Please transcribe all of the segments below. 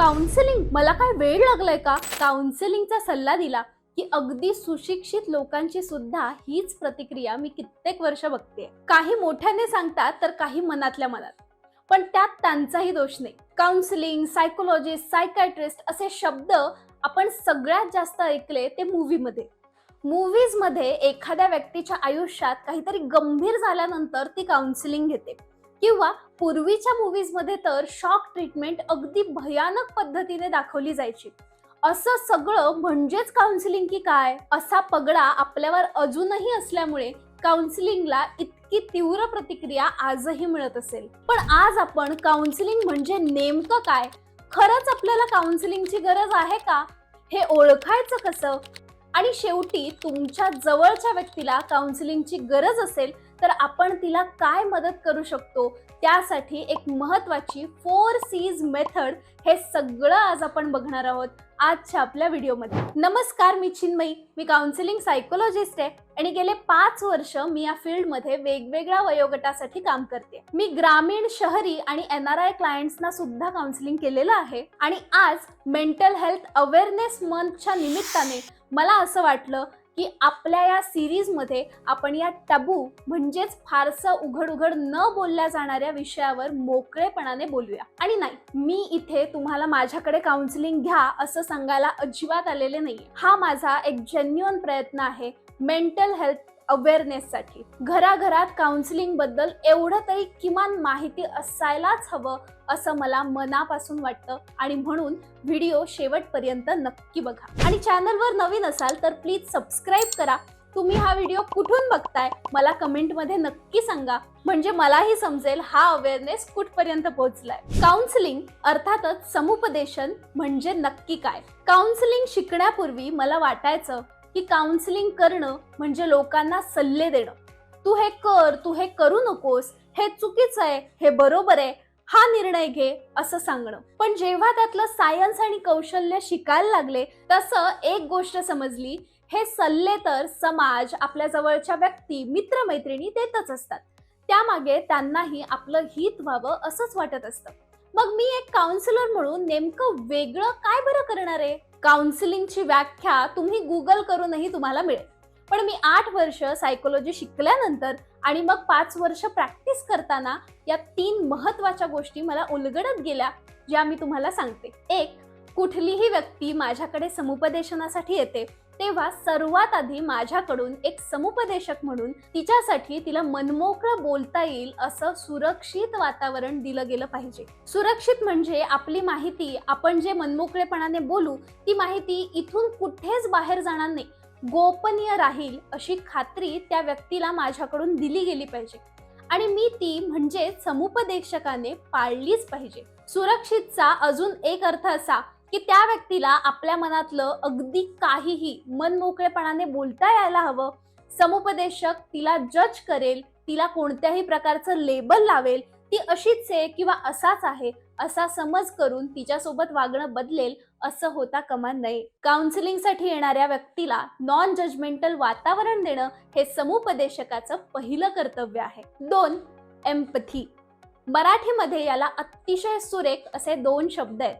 Counselling, मला काय वेळ लागलाय का? काउन्सिलिंगचा सल्ला दिला की अगदी सुशिक्षित लोकांची सुद्धा हीच प्रतिक्रिया मी कित्येक वर्ष बघते. काही मोठ्याने सांगतात तर काही मनातल्या मनात, पण त्यात त्यांचाही दोष नाही. काउन्सिलिंग, सायकोलॉजिस्ट, सायकायट्रिस्ट असे शब्द आपण सगळ्यात जास्त ऐकले ते मूवीज मध्ये एखाद्या व्यक्तीच्या आयुष्यात काहीतरी गंभीर झाल्यानंतर ती काउन्सिलिंग घेते, किंवा पूर्वीच्या मूवीज मध्ये तर शॉक ट्रीटमेंट अगदी भयानक पद्धतीने दाखवली जायची. असं सगळं म्हणजेच काउन्सिलिंग की काय, असा पगडा आपल्यावर अजूनही असल्यामुळे काउन्सिलिंगला इतकी तीव्र प्रतिक्रिया आजही मिळत असेल. पण आज आपण काउन्सिलिंग म्हणजे नेमकं काय, खरंच आपल्याला काउन्सिलिंगची गरज आहे का, हे ओळखायचं कसं, आणि शेवटी तुमच्या जवळच्या व्यक्तीला काउन्सिलिंगची गरज असेल तर आपण तिला काय मदत करू शकतो, त्यासाठी एक महत्त्वाची 4 C's मेथड, हे सगळं आज आपण बघणार आहोत आजच्या आपल्या व्हिडिओमध्ये. नमस्कार, मी चिन्मयी. मी काउन्सिलिंग सायकोलॉजिस्ट आहे आणि गेले 5 वर्ष मी या फील्डमध्ये वेगवेगळ्या वयोगटासाठी काम करते. मी ग्रामीण, शहरी आणि NRI क्लायंट्सना सुद्धा काउन्सिलिंग केलेलं आहे. आणि आज मेंटल हेल्थ अवेअरनेस मंथच्या निमित्ताने मला असं वाटलं की आपल्या या सिरीजमध्ये आपण या टॅबू म्हणजेच फारसं उघड न बोलल्या जाणाऱ्या विषयावर मोकळेपणाने बोलूया. आणि नाही, मी इथे तुम्हाला माझ्याकडे काउन्सिलिंग घ्या असं सांगायला अजिबात आलेले नाहीये. हा माझा एक जेन्युइन प्रयत्न आहे मेंटल हेल्थ अवेअरनेससाठी. घराघरात काउन्सिलिंग बद्दल एवढं तरी किमान माहिती असायलाच हवं असं मला मनापासून वाटतं, आणि म्हणून व्हिडिओ शेवटपर्यंत नक्की बघा. आणि चॅनलवर नवीन असाल तर प्लीज सबस्क्राईब करा. तुम्ही हा व्हिडिओ कुठून बघताय मला कमेंटमध्ये नक्की सांगा, म्हणजे मलाही समजेल हा अवेअरनेस कुठपर्यंत पोहोचलाय. काउन्सिलिंग अर्थातच समुपदेशन म्हणजे नक्की काय. काउन्सिलिंग शिकण्यापूर्वी मला वाटायचं की काउन्सिलिंग करणं म्हणजे लोकांना सल्ले देणं. तू हे कर, तू हे करू नकोस, हे चुकीचं आहे, हे बरोबर आहे, हा निर्णय घे असं सांगणं. पण जेव्हा त्यातलं सायन्स आणि कौशल्य शिकायला लागले तसं एक गोष्ट समजली, हे सल्ले तर समाज, आपल्या जवळच्या व्यक्ती, मित्रमैत्रिणी देतच असतात. त्यामागे त्यांनाही आपलं हित व्हावं असंच वाटत असतं. मग मी एक काउन्सिलर म्हणून नेमकं वेगळं काय बरं करणार आहे? काउन्सिलिंगची व्याख्या तुम्ही गुगल करूनही तुम्हाला मिळेल. पण मी 8 वर्ष सायकोलॉजी शिकल्यानंतर आणि मग 5 वर्ष प्रॅक्टिस करताना या 3 महत्त्वाच्या गोष्टी मला उलगडत गेल्या, ज्या मी तुम्हाला सांगते. एक, कुठलीही व्यक्ती माझ्याकडे समुपदेशनासाठी येते तेव्हा सर्वात आधी माझ्याकडून एक समुपदेशक म्हणून तिच्यासाठी तिला मनमोकळं बोलता येईल असं सुरक्षित वातावरण दिलं गेलं पाहिजे. सुरक्षित म्हणजे आपली माहिती आपण जे मनमोकळेपणाने बोलू ती माहिती इथून कुठेच बाहेर जाणार नाही, गोपनीय राहील अशी खात्री त्या व्यक्तीला माझ्याकडून दिली गेली पाहिजे. आणि मी ती म्हणजे समुपदेशकाने पाळलीच पाहिजे. सुरक्षितचा अजून एक अर्थ असा की त्या व्यक्तीला आपल्या मनातलं अगदी काहीही मनमोकळेपणाने बोलता यायला हवं. समुपदेशक तिला जज करेल, तिला कोणत्याही प्रकारचं लेबल लावेल, ती अशीच आहे किंवा असाच आहे असा समज करून तिच्यासोबत वागणं बदलेल असं होता कामा नये. काउन्सिलिंगसाठी येणाऱ्या व्यक्तीला नॉन जजमेंटल वातावरण देणं हे समुपदेशकाचं पहिलं कर्तव्य आहे. 2, एम्पथी. मराठीमध्ये याला अतिशय सुरेख असे 2 शब्द आहेत,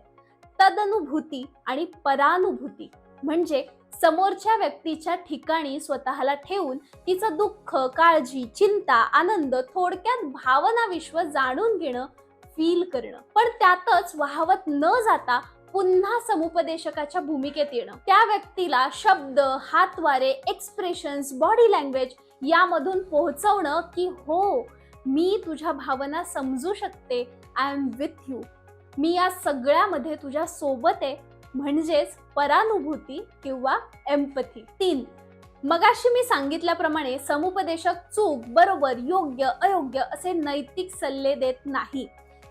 तदनुभूती आणि परानुभूती. म्हणजे समोरच्या व्यक्तीच्या ठिकाणी स्वतःला ठेवून तिचं दुःख, काळजी, चिंता, आनंद, थोडक्यात भावना विश्व जाणून घेणं, फील करणं. पण त्यातच वाहवत न जाता पुन्हा समुपदेशकाच्या भूमिकेत येणं. त्या व्यक्तीला शब्द, हातवारे, एक्सप्रेशन्स, बॉडी लँग्वेज यामधून पोहोचवणं की हो, मी तुझ्या भावना समजू शकते, आय एम विथ यू, मी या सगळ्यामध्ये तुझ्या सोबत आहे, म्हणजेच परानुभूती किंवा एम्पथी. 3, मगाशी मी सांगितल्याप्रमाणे समुपदेशक चूक, बरोबर, योग्य, अयोग्य असे नैतिक सल्ले देत नाही.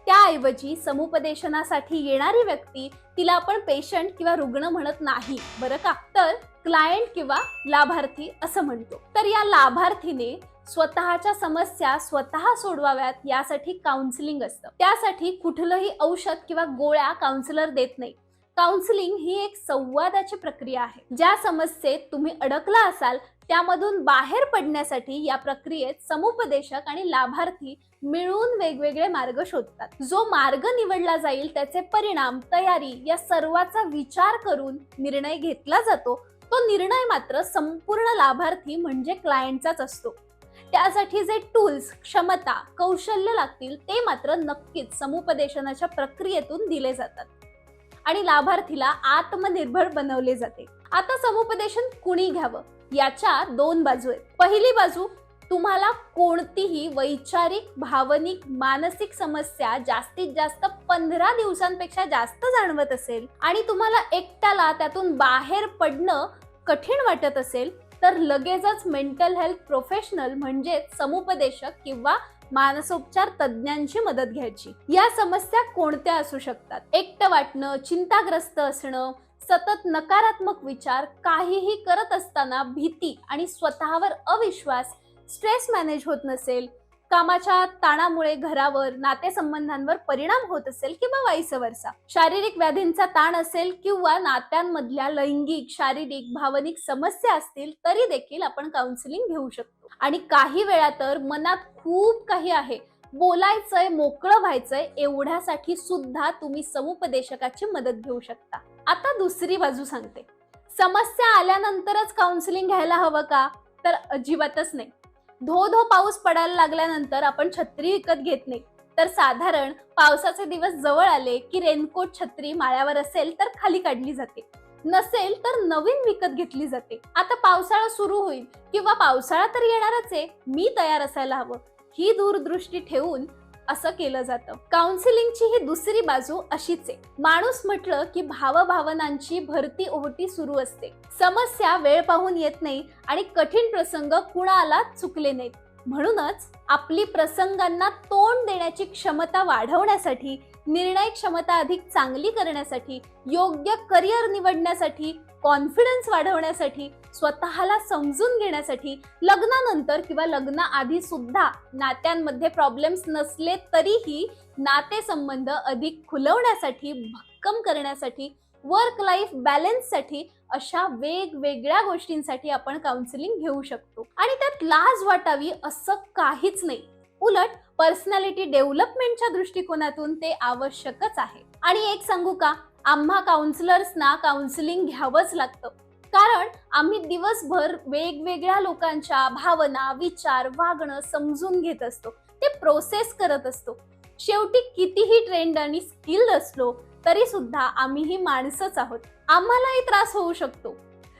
त्याऐवजी समुपदेशनासाठी येणारी व्यक्ती तिला आपण पेशंट किंवा रुग्ण म्हणत नाही बरं का, तर क्लायंट किंवा लाभार्थी असं म्हणतो. तर या लाभार्थीने स्वतःच्या समस्या स्वतः सोडवाव्यात यासाठी काउन्सिलिंग असतं. त्यासाठी कुठलंही औषध किंवा गोळ्या काउन्सिलर देत नाही. काउन्सिलिंग ही एक संवादाची प्रक्रिया आहे. ज्या समस्येत तुम्ही अडकला असाल त्यामधून बाहेर पडण्यासाठी या प्रक्रियेत समुपदेशक आणि लाभार्थी मिळून वेगवेगळे मार्ग शोधतात। जो मार्ग निवडला जाईल त्याचे परिणाम, तयारी या सर्वाचा विचार करून निर्णय घेतला जातो। तो निर्णय मात्र संपूर्ण लाभार्थी म्हणजे क्लायंटचाच असतो। त्यासाठी जे टूल्स, क्षमता, कौशल्य लागतील ते मात्र नक्कीच समुपदेशनाच्या प्रक्रियेतून दिले जातात आणि लाभार्थीला आत्मनिर्भर बनवले जाते। आता समुपदेशन कुणी घ्यावं याच्या दोन बाजू आहेत। पहिली बाजू, तुम्हाला कोणतीही वैचारिक, भावनिक, मानसिक समस्या जास्तीत जास्त 15 दिवसांपेक्षा जास्त जाणवत असेल आणि तुम्हाला एकट्याला त्यातून बाहेर पडणं कठीण वाटत असेल तर लगेचच मेंटल हेल्थ प्रोफेशनल म्हणजे समुपदेशक किंवा मानसोपचार तज्ज्ञांची मदत घ्यायची। या समस्या कोणत्या असू शकतात? एकटं वाटणं, चिंताग्रस्त असणं, सतत नकारात्मक विचार, काहीही करत असताना भीती आणि स्वतःवर अविश्वास, स्ट्रेस मॅनेज होत नसेल, कामाच्या ताणामुळे घरावर, नातेसंबंधांवर परिणाम होत असेल किंवा वाईस वर्सा, शारीरिक व्याधींचा ताण असेल किंवा नात्यांमधल्या लैंगिक, शारीरिक, भावनिक समस्या असतील तरी देखील आपण काउन्सिलिंग घेऊ शकतो। आणि काही वेळा तर मनात खूप काही आहे, बोलायचंय, मोकळं व्हायचंय, एवढ्यासाठी सुद्धा तुम्ही समुपदेशकाची मदत घेऊ शकता। आता दुसरी बाजू सांगते, समस्या आल्यानंतरच काउन्सिलिंग घ्यायला हवं का? तर अजिबातच नाही। धो पाऊस पडायला लागल्यानंतर आपण छत्री विकत घेत नाही, तर साधारण पावसाचे दिवस जवळ आले की रेनकोट, छत्री माळ्यावर असेल तर खाली काढली जाते, नसेल तर नवीन विकत घेतली जाते। आता पावसाळा सुरू होईल किंवा पावसाळा तर येणारच आहे, मी तयार असायला हवं, ही दूरदृष्टी ठेवून असं केलं जातं। काउन्सिलिंगची ही दुसरी बाजू अशीच आहे। माणूस म्हटलं की भावभावनांची भरती ओहोटी सुरू असते। समस्या वेळ पाहून येत नाही आणि कठीण प्रसंग कुणाला चुकले नाहीत। म्हणूनच आपली प्रसंगांना तोंड देण्याची क्षमता वाढवण्यासाठी, निर्णय क्षमता अधिक चांगली करण्यासाठी, योग्य करिअर निवडण्यासाठी, कॉन्फिडन्स वाढवण्यासाठी, स्वतःला समजून घेण्यासाठी, लग्नानंतर किंवा लग्नाआधी सुद्धा नात्यांमध्ये प्रॉब्लेम्स नसले तरीही नातेसंबंध अधिक खुलवण्यासाठी, भक्कम करण्यासाठी, वर्क लाईफ बॅलन्ससाठी, अशा वेगवेगळ्या गोष्टींसाठी आपण काउन्सिलिंग घेऊ शकतो। आणि त्यात लाज वाटावी असं काहीच नाही, उलट पर्सनॅलिटी डेव्हलपमेंटच्या दृष्टिकोनातून ते आवश्यकच आहे। आणि एक सांगू का, आम्हा काउन्सिलर्सना काउन्सिलिंग घ्यावंच लागतं, कारण आम्ही दिवसभर वेगवेगळ्या लोकांच्या भावना, विचार, वागणं समजून घेत असतो, ते प्रोसेस करत असतो। शेवटी कितीही ट्रेंड आणि स्किल्ड असलो तरी सुद्धा आम्हीही माणसंच आहोत, आम्हालाही त्रास होऊ शकतो।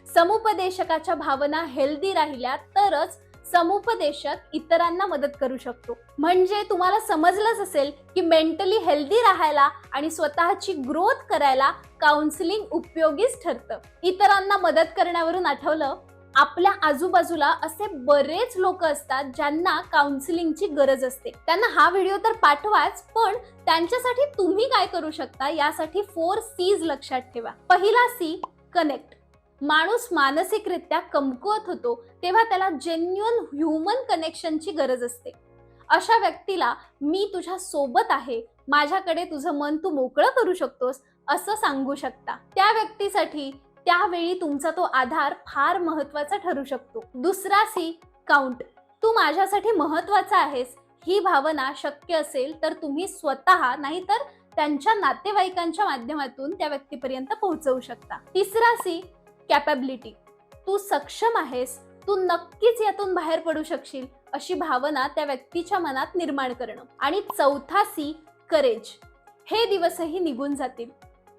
समुपदेशकाच्या भावना हेल्दी राहिल्या तरच समुपदेशक इतरांना मदत करू शकतो। म्हणजे तुम्हाला समजलंच असेल की मेंटली हेल्दी राहायला आणि स्वतःची ग्रोथ करायला काउन्सिलिंग उपयोगीच ठरतं। इतरांना मदत करण्यावरून आठवलं, आपल्या आजूबाजूला असे बरेच लोक असतात ज्यांना काउन्सिलिंगची गरज असते। त्यांना हा व्हिडिओ तर पाठवाच, पण त्यांच्यासाठी तुम्ही काय करू शकता यासाठी 4 C's लक्षात ठेवा। पहिला C, कनेक्ट। माणूस मानसिकरित्या कमकुवत होतो तेव्हा त्याला जेन्युइन ह्युमन कनेक्शनची गरज असते। अशा व्यक्तीला मी तुझ्या सोबत आहे, माझ्याकडे तुझं मन तू मोकळं करू शकतोस असं सांगू शकता। त्या व्यक्तीसाठी त्यावेळी तुमचा तो आधार फार महत्त्वाचा ठरू शकतो। दुसरा C, काउंट। तू माझ्यासाठी महत्त्वाचा आहेस ही भावना शक्य असेल तर तुम्ही स्वतः नाही तर त्यांच्या नातेवाईकांच्या माध्यमातून त्या व्यक्तीपर्यंत पोहोचवू शकता। तिसरा C, कॅपॅबिलिटी। तू सक्षम आहेस, तू नक्कीच यातून बाहेर पडू शकशील अशी भावना त्या व्यक्तीच्या मनात निर्माण करणं। आणि चौथा C, करेज। हे दिवसही निघून जातील,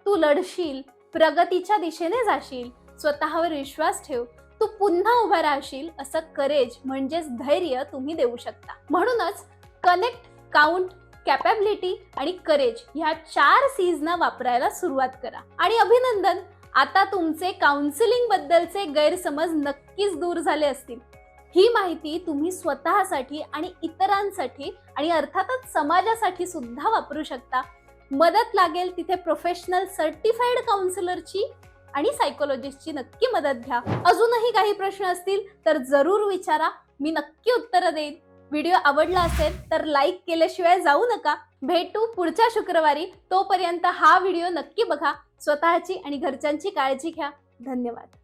तू लढशील, प्रगतीच्या दिशेने जाशील, स्वतःवर विश्वास ठेव, तू पुन्हा उभा राहशील असं करेज म्हणजेच धैर्य तुम्ही देऊ शकता। म्हणूनच कनेक्ट, काउंट, कॅपॅबिलिटी आणि करेज ह्या 4 C's ना वापरायला सुरुवात करा। आणि अभिनंदन, आता तुमचे काउन्सिलिंग बद्दलचे गैरसमज नक्कीच दूर झाले असतील। ही माहिती तुम्ही स्वतःसाठी आणि इतरांसाठी आणि अर्थातच समाजासाठी सुद्धा वापरू शकता। मदत लागेल तिथे प्रोफेशनल सर्टिफाईड काउन्सिलरची आणि सायकोलॉजिस्टची नक्की मदत घ्या। अजूनही काही प्रश्न असतील तर जरूर विचारा, मी नक्की उत्तर देईन। व्हिडिओ आवडला असेल तर लाईक केल्याशिवाय जाऊ नका। भेटू पुढच्या शुक्रवारी, तोपर्यंत हा व्हिडिओ नक्की बघा। स्वतःची आणि घरच्यांची काळजी घ्या। धन्यवाद।